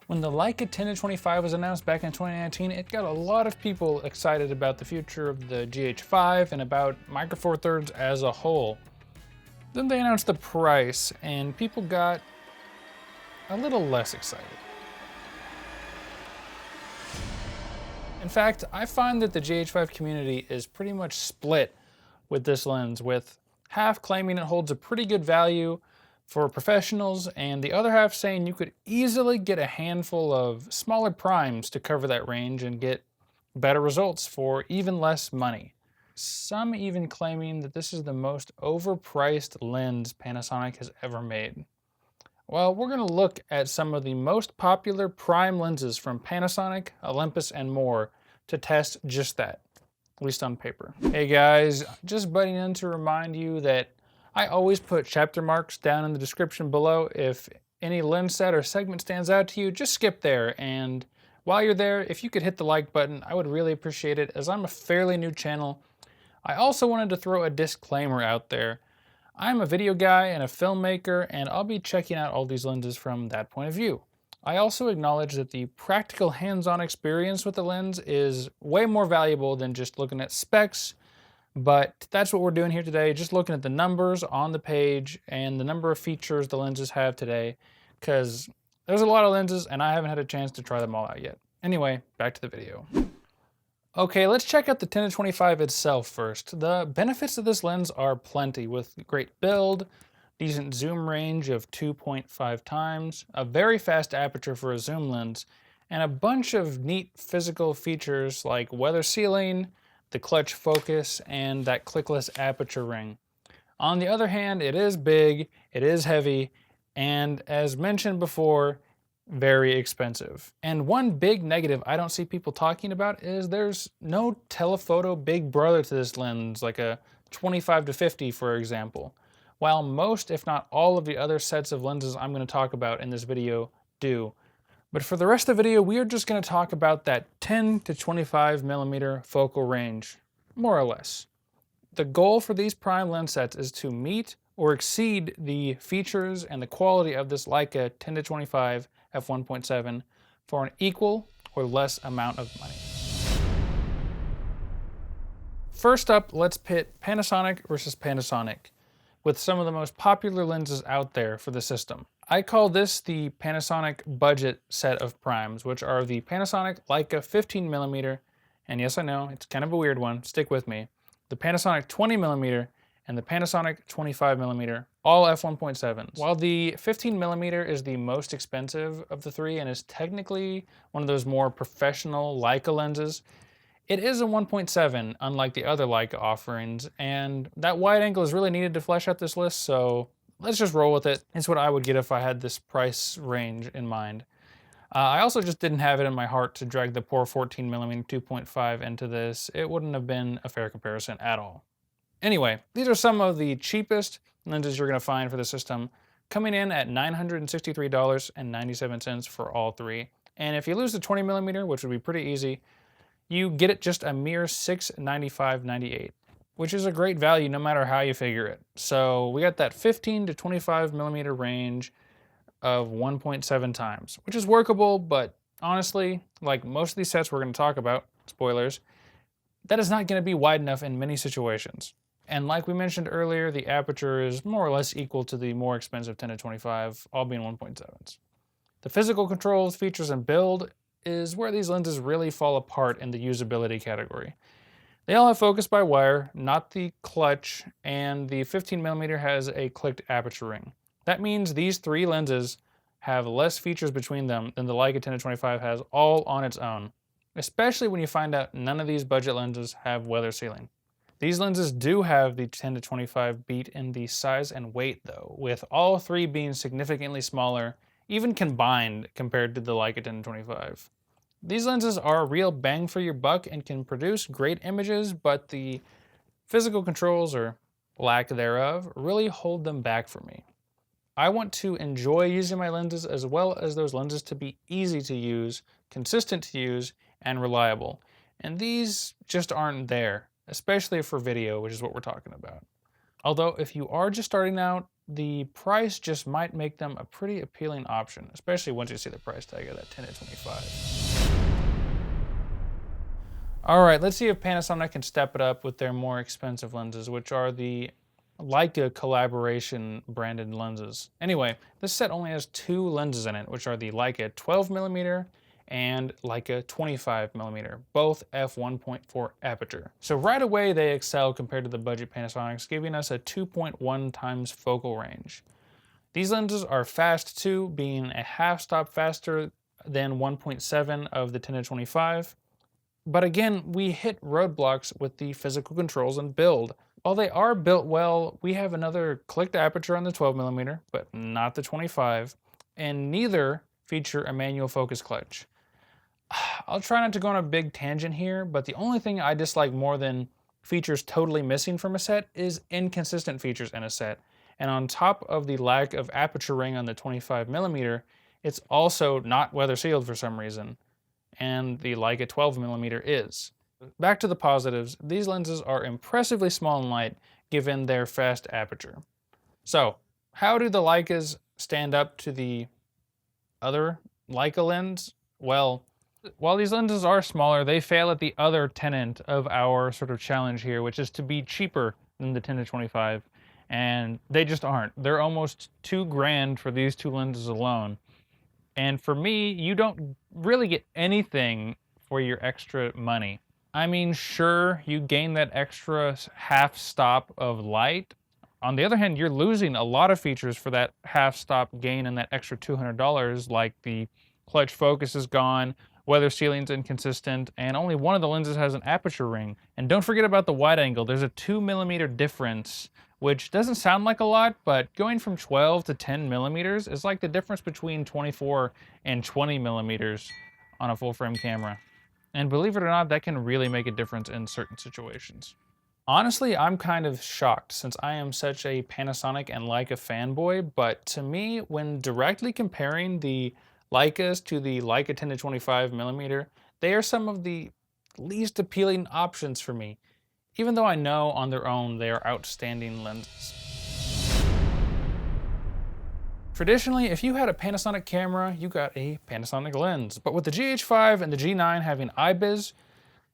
When the Leica 10-25 was announced back in 2019, it got a lot of people excited about the future of the GH5 and about Micro Four Thirds as a whole. Then they announced the price, and people got a little less excited. In fact, I find that the GH5 community is pretty much split with this lens, with half claiming it holds a pretty good value for professionals, and the other half saying you could easily get a handful of smaller primes to cover that range and get better results for even less money. Some even claiming that this is the most overpriced lens Panasonic has ever made. Well, we're going to look at some of the most popular prime lenses from Panasonic, Olympus, and more to test just that, at least on paper. Hey guys, just butting in to remind you that I always put chapter marks down in the description below. If any lens set or segment stands out to you, just skip there. And while you're there, if you could hit the like button, I would really appreciate it, as I'm a fairly new channel. I also wanted to throw a disclaimer out there. I'm a video guy and a filmmaker, and I'll be checking out all these lenses from that point of view. I also acknowledge that the practical hands-on experience with the lens is way more valuable than just looking at specs. But that's what we're doing here today, just looking at the numbers on the page and the number of features the lenses have today, because there's a lot of lenses and I haven't had a chance to try them all out yet. Anyway, back to the video. Okay, let's check out the 10-25 itself first. The benefits of this lens are plenty, with great build, decent zoom range of 2.5 times, a very fast aperture for a zoom lens, and a bunch of neat physical features like weather sealing, the clutch focus, and that clickless aperture ring. On the other hand, it is big, it is heavy, and as mentioned before, very expensive. And one big negative I don't see people talking about is there's no telephoto big brother to this lens, like a 25-50 for example, while most, if not all, of the other sets of lenses I'm going to talk about in this video do. But for the rest of the video, we are just going to talk about that 10 to 25 millimeter focal range, more or less. The goal for these prime lens sets is to meet or exceed the features and the quality of this Leica 10 to 25 f1.7 for an equal or less amount of money. First up, let's pit Panasonic versus Panasonic with some of the most popular lenses out there for the system. I call this the Panasonic Budget Set of primes, which are the Panasonic Leica 15mm, and yes, I know, it's kind of a weird one, stick with me, the Panasonic 20mm and the Panasonic 25mm, all f1.7s. While the 15mm is the most expensive of the three and is technically one of those more professional Leica lenses, it is a 1.7, unlike the other Leica offerings, and that wide angle is really needed to flesh out this list, so let's just roll with it. It's what I would get if I had this price range in mind. I also just didn't have it in my heart to drag the poor 14mm 2.5 into this. It wouldn't have been a fair comparison at all. Anyway, these are some of the cheapest lenses you're going to find for the system, coming in at $963.97 for all three. And if you lose the 20mm, which would be pretty easy, you get it just a mere $695.98. which is a great value no matter how you figure it. So we got that 15 to 25mm range of 1.7 times, which is workable, but honestly, like most of these sets we're going to talk about, spoilers, that is not going to be wide enough in many situations. And like we mentioned earlier, the aperture is more or less equal to the more expensive 10 to 25, all being 1.7s. The physical controls, features, and build is where these lenses really fall apart in the usability category. They all have focus by wire, not the clutch, and the 15mm has a clicked aperture ring. That means these three lenses have less features between them than the Leica 10 to 25 has all on its own, especially when you find out none of these budget lenses have weather sealing. These lenses do have the 10 to 25 beat in the size and weight though, with all three being significantly smaller, even combined compared to the Leica 10 to 25. These lenses are a real bang for your buck and can produce great images, but the physical controls, or lack thereof, really hold them back for me. I want to enjoy using my lenses as well as those lenses to be easy to use, consistent to use, and reliable. And these just aren't there, especially for video, which is what we're talking about. Although if you are just starting out, the price just might make them a pretty appealing option, especially once you see the price tag of that 10 to 25. All right, let's see if Panasonic can step it up with their more expensive lenses, which are the Leica collaboration branded lenses. Anyway, this set only has two lenses in it, which are the Leica 12mm and Leica 25mm, both f1.4 aperture. So right away they excel compared to the budget Panasonics, giving us a 2.1 times focal range. These lenses are fast too, being a half stop faster than 1.7 of the 10 to 25. But again, we hit roadblocks with the physical controls and build. While they are built well, we have another clicked aperture on the 12mm, but not the 25, and neither feature a manual focus clutch. I'll try not to go on a big tangent here, but the only thing I dislike more than features totally missing from a set is inconsistent features in a set. And on top of the lack of aperture ring on the 25mm, it's also not weather sealed for some reason, and the Leica 12mm is. Back to the positives, these lenses are impressively small and light given their fast aperture. So, how do the Leicas stand up to the other Leica lens? Well, while these lenses are smaller, they fail at the other tenet of our sort of challenge here, which is to be cheaper than the 10 to 25. And they just aren't. They're almost $2,000 for these two lenses alone. And for me, you don't really get anything for your extra money. I mean, sure, you gain that extra half stop of light. On the other hand, you're losing a lot of features for that half stop gain and that extra $200, like the clutch focus is gone, weather sealing's inconsistent, and only one of the lenses has an aperture ring. And don't forget about the wide angle. There's a 2mm difference, which doesn't sound like a lot, but going from 12 to 10mm is like the difference between 24 and 20mm on a full frame camera. And believe it or not, that can really make a difference in certain situations. Honestly, I'm kind of shocked since I am such a Panasonic and Leica fanboy, but to me, when directly comparing the Leicas to the Leica 10 to 25mm, they are some of the least appealing options for me, even though I know on their own they are outstanding lenses. Traditionally, if you had a Panasonic camera, you got a Panasonic lens. But with the GH5 and the G9 having IBIS,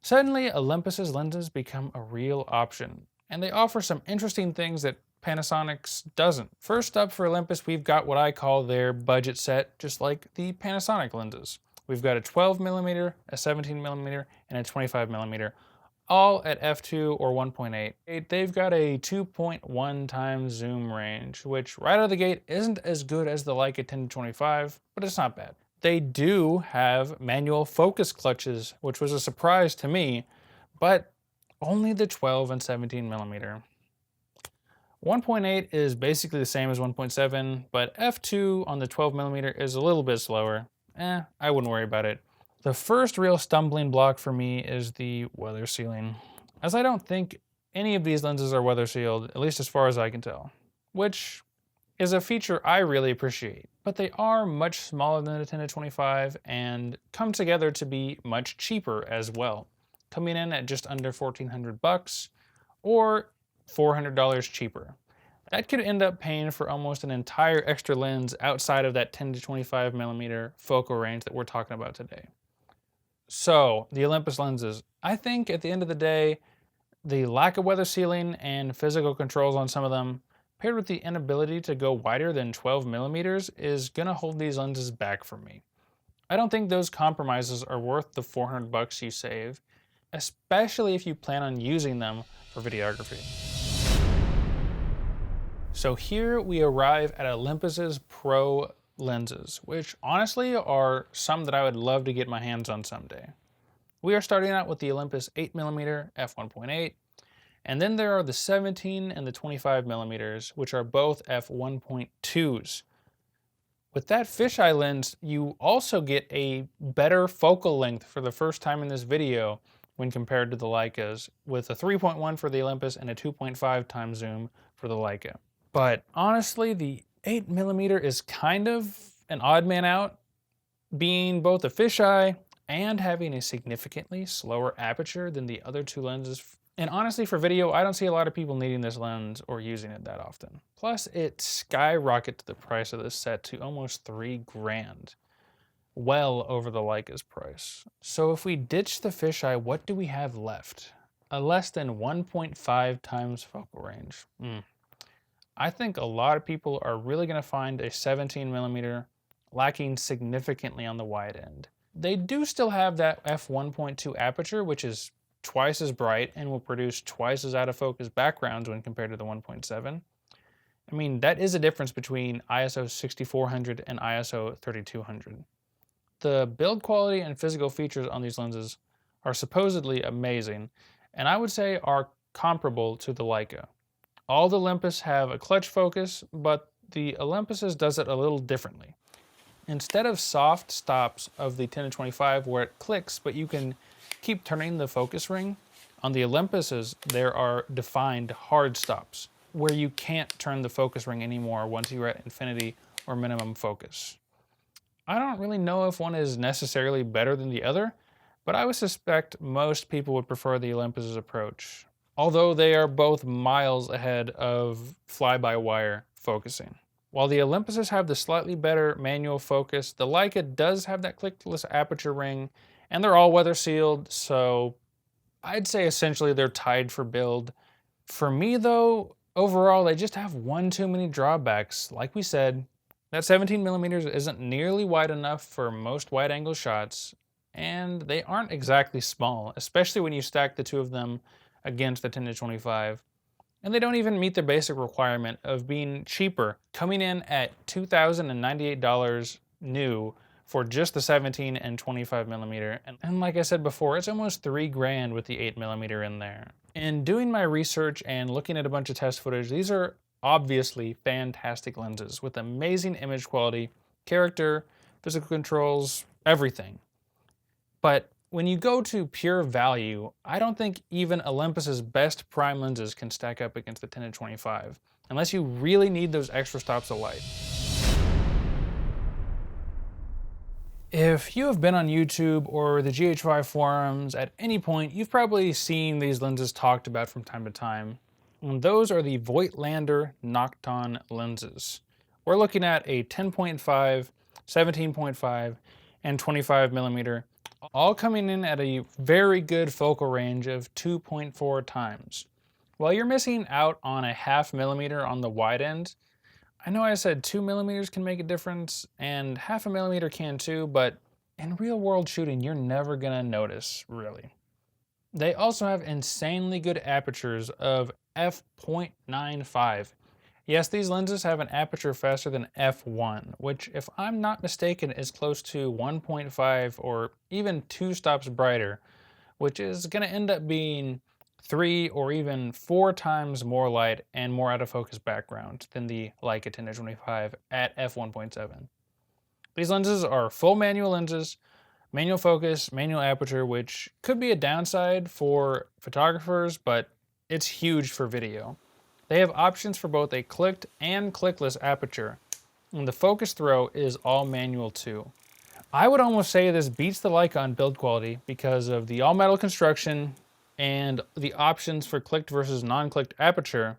suddenly Olympus's lenses become a real option. And they offer some interesting things that Panasonic's doesn't. First up for Olympus, we've got what I call their budget set, just like the Panasonic lenses. We've got a 12mm, a 17mm, and a 25mm, all at f2 or 1.8. They've got a 2.1 times zoom range, which right out of the gate isn't as good as the Leica 10 to 25, but it's not bad. They do have manual focus clutches, which was a surprise to me, but only the 12 and 17mm. 1.8 is basically the same as 1.7, but f2 on the 12mm is a little bit slower. I wouldn't worry about it. The first real stumbling block for me is the weather sealing, as I don't think any of these lenses are weather sealed, at least as far as I can tell, which is a feature I really appreciate. But they are much smaller than the 10 to 25 and come together to be much cheaper as well, coming in at just under $1,400 or $400 cheaper. That could end up paying for almost an entire extra lens outside of that 10 to 25mm focal range that we're talking about today. So, the Olympus lenses. I think at the end of the day, the lack of weather sealing and physical controls on some of them, paired with the inability to go wider than 12mm, is gonna hold these lenses back for me. I don't think those compromises are worth the $400 you save, especially if you plan on using them for videography. So here we arrive at Olympus's Pro lenses, which honestly are some that I would love to get my hands on someday. We are starting out with the Olympus 8mm f1.8, and then there are the 17 and the 25mm, which are both f1.2s. With that fisheye lens, you also get a better focal length for the first time in this video when compared to the Leicas, with a 3.1 for the Olympus and a 2.5 times zoom for the Leica. But honestly, the 8mm is kind of an odd man out, being both a fisheye and having a significantly slower aperture than the other two lenses And honestly, for video, I don't see a lot of people needing this lens or using it that often. Plus, it skyrockets the price of this set to almost $3,000, well over the Leica's price. So if we ditch the fisheye, what do we have left? A less than 1.5 times focal range. I think a lot of people are really going to find a 17mm lacking significantly on the wide end. They do still have that f1.2 aperture, which is twice as bright and will produce twice as out of focus backgrounds when compared to the 1.7. I mean, that is a difference between ISO 6400 and ISO 3200. The build quality and physical features on these lenses are supposedly amazing, and I would say are comparable to the Leica. All the Olympus have a clutch focus, but the Olympus's does it a little differently. Instead of soft stops of the 10-25 where it clicks, but you can keep turning the focus ring, on the Olympus's there are defined hard stops where you can't turn the focus ring anymore once you're at infinity or minimum focus. I don't really know if one is necessarily better than the other, but I would suspect most people would prefer the Olympus's approach, although they are both miles ahead of fly-by-wire focusing. While the Olympuses have the slightly better manual focus, the Leica does have that clickless aperture ring, and they're all weather sealed, so I'd say essentially they're tied for build. For me though, overall they just have one too many drawbacks. Like we said, that 17mm isn't nearly wide enough for most wide-angle shots, and they aren't exactly small, especially when you stack the two of them against the 10-25. And they don't even meet the basic requirement of being cheaper, coming in at $2,098 new for just the 17 and 25mm. And like I said before, it's almost $3,000 with the 8mm in there. In doing my research and looking at a bunch of test footage, these are obviously fantastic lenses with amazing image quality, character, physical controls, everything. But when you go to pure value, I don't think even Olympus's best prime lenses can stack up against the 10-25, unless you really need those extra stops of light. If you have been on YouTube or the GH5 forums at any point, you've probably seen these lenses talked about from time to time. And those are the Voigtlander Nocton lenses. We're looking at a 10.5, 17.5, and 25mm, all coming in at a very good focal range of 2.4 times. While you're missing out on a 0.5 millimeter on the wide end, I know I said 2mm can make a difference, and 0.5 millimeter can too, but in real world shooting, you're never gonna notice, really. They also have insanely good apertures of f.95. Yes, these lenses have an aperture faster than f1, which, if I'm not mistaken, is close to 1.5 or even 2 stops brighter, which is going to end up being 3 or even 4 times more light and more out of focus background than the Leica 10-25 at f1.7. These lenses are full manual lenses, manual focus, manual aperture, which could be a downside for photographers, but it's huge for video. They have options for both a clicked and clickless aperture, and the focus throw is all manual too. I would almost say this beats the Leica on build quality because of the all-metal construction and the options for clicked versus non-clicked aperture,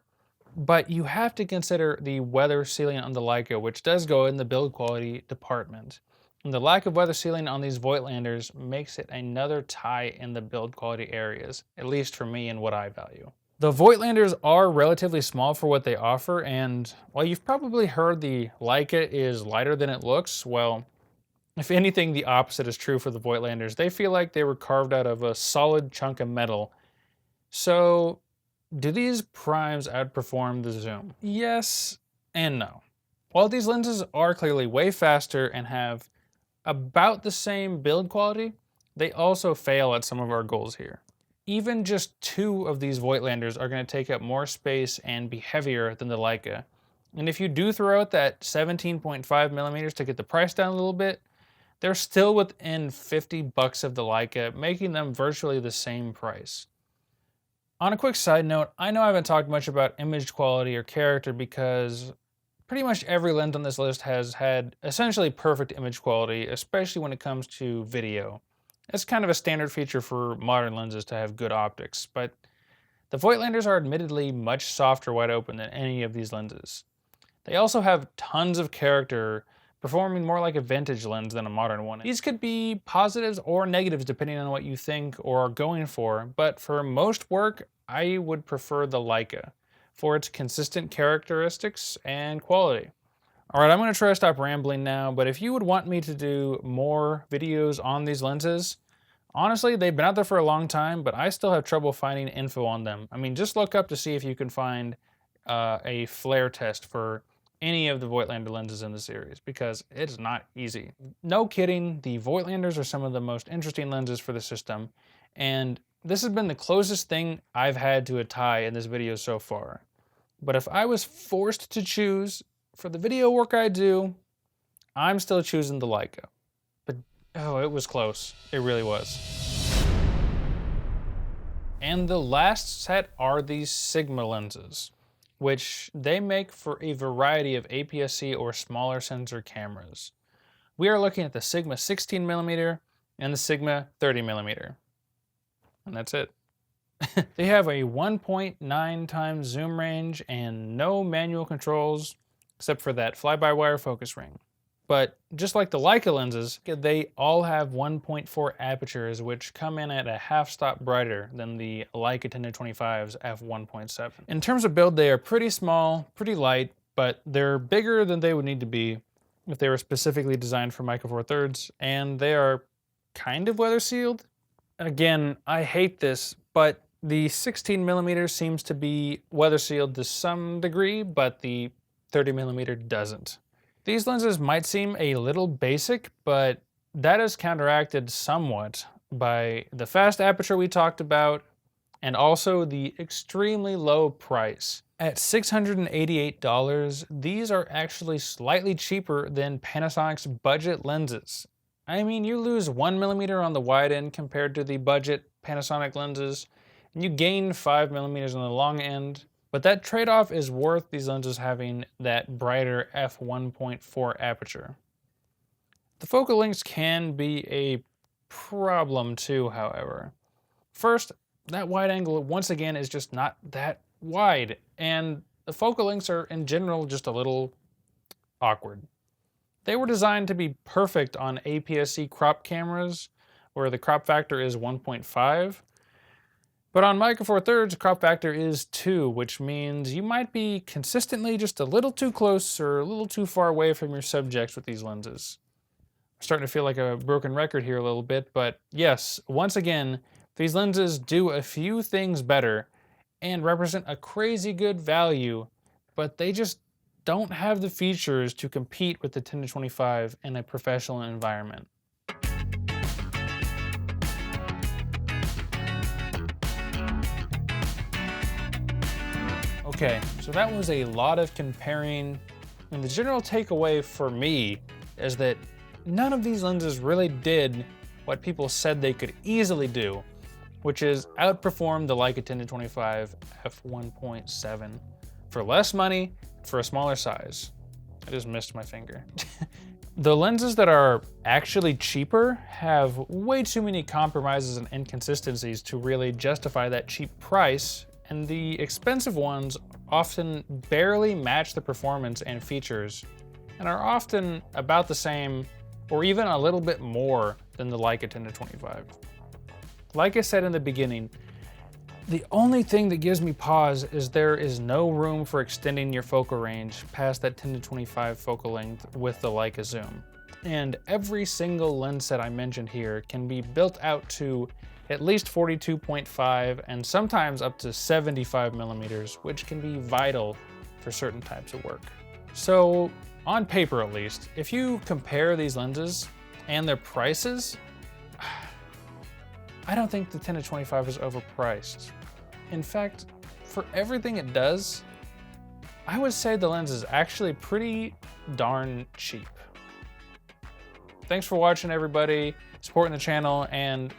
but you have to consider the weather sealing on the Leica, which does go in the build quality department. And the lack of weather sealing on these Voigtlanders makes it another tie in the build quality areas, at least for me and what I value. The Voigtlanders are relatively small for what they offer, and while you've probably heard the Leica is lighter than it looks, well, if anything, the opposite is true for the Voigtlanders. They feel like they were carved out of a solid chunk of metal. So, do these primes outperform the zoom? Yes and no. While these lenses are clearly way faster and have about the same build quality, they also fail at some of our goals here. Even just 2 of these Voigtlanders are going to take up more space and be heavier than the Leica. And if you do throw out that 17.5 millimeters to get the price down a little bit, they're still within $50 of the Leica, making them virtually the same price. On a quick side note, I know I haven't talked much about image quality or character because pretty much every lens on this list has had essentially perfect image quality, especially when it comes to video. It's kind of a standard feature for modern lenses to have good optics, but The Voigtlanders are admittedly much softer wide open than any of these lenses. They also have tons of character, performing more like a vintage lens than a modern one. These could be positives or negatives depending on what you think or are going for, but for most work, I would prefer the Leica for its consistent characteristics and quality. All right, I'm gonna try to stop rambling now, but if you would want me to do more videos on these lenses, honestly, they've been out there for a long time, but I still have trouble finding info on them. I mean, just look up to see if you can find a flare test for any of the Voigtlander lenses in the series, because it's not easy. No kidding, the Voigtlanders are some of the most interesting lenses for the system, and this has been the closest thing I've had to a tie in this video so far. But if I was forced to choose for the video work I do, I'm still choosing the Leica. But oh, it was close. It really was. And the last set are these Sigma lenses, which they make for a variety of APS-C or smaller sensor cameras. We are looking at the Sigma 16mm and the Sigma 30mm. And that's it. They have a 1.9 times zoom range and no manual controls except for that fly-by-wire focus ring. But just like the Leica lenses, they all have 1.4 apertures, which come in at a half stop brighter than the Leica 10-25's f1.7. In terms of build, they are pretty small, pretty light, but they're bigger than they would need to be if they were specifically designed for Micro Four Thirds, and they are kind of weather sealed. Again, I hate this, but the 16mm seems to be weather sealed to some degree, but the 30mm doesn't. These lenses might seem a little basic, but that is counteracted somewhat by the fast aperture we talked about, and also the extremely low price. At $688, these are actually slightly cheaper than Panasonic's budget lenses. I mean, you lose 1mm on the wide end compared to the budget Panasonic lenses, and you gain 5mm on the long end. But that trade-off is worth these lenses having that brighter f1.4 aperture. The focal lengths can be a problem too, however. First, that wide angle once again is just not that wide, and the focal lengths are in general just a little awkward. They were designed to be perfect on APS-C crop cameras, where the crop factor is 1.5. But on Micro Four Thirds, crop factor is 2, which means you might be consistently just a little too close or a little too far away from your subjects with these lenses. I'm starting to feel like a broken record here a little bit, but yes, once again, these lenses do a few things better and represent a crazy good value, but they just don't have the features to compete with the 10-25 in a professional environment. Okay, so that was a lot of comparing, and the general takeaway for me is that none of these lenses really did what people said they could easily do, which is outperform the Leica 10-25 f1.7 for less money, for a smaller size. I just missed my finger. The lenses that are actually cheaper have way too many compromises and inconsistencies to really justify that cheap price, and the expensive ones often barely match the performance and features, and are often about the same or even a little bit more than the Leica 10-25. Like I said in the beginning, the only thing that gives me pause is there is no room for extending your focal range past that 10-25 focal length with the Leica zoom. And every single lens set I mentioned here can be built out to at least 42.5 and sometimes up to 75mm, which can be vital for certain types of work. So on paper at least, if you compare these lenses and their prices, I don't think the 10-25 is overpriced. In fact, for everything it does, I would say the lens is actually pretty darn cheap. Thanks for watching, everybody, supporting the channel, and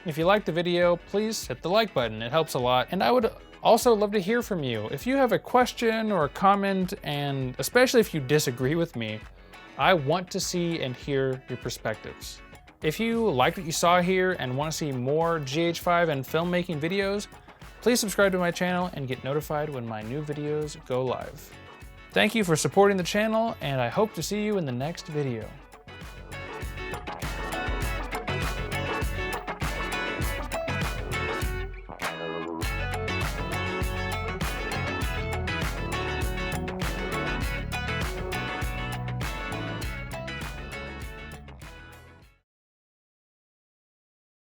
if you liked the video, please hit the like button. It helps a lot. And I would also love to hear from you. If you have a question or a comment, and especially if you disagree with me, I want to see and hear your perspectives. If you liked what you saw here and want to see more GH5 and filmmaking videos, Please subscribe to my channel and get notified when my new videos go live. Thank you for supporting the channel, and I hope to see you in the next video.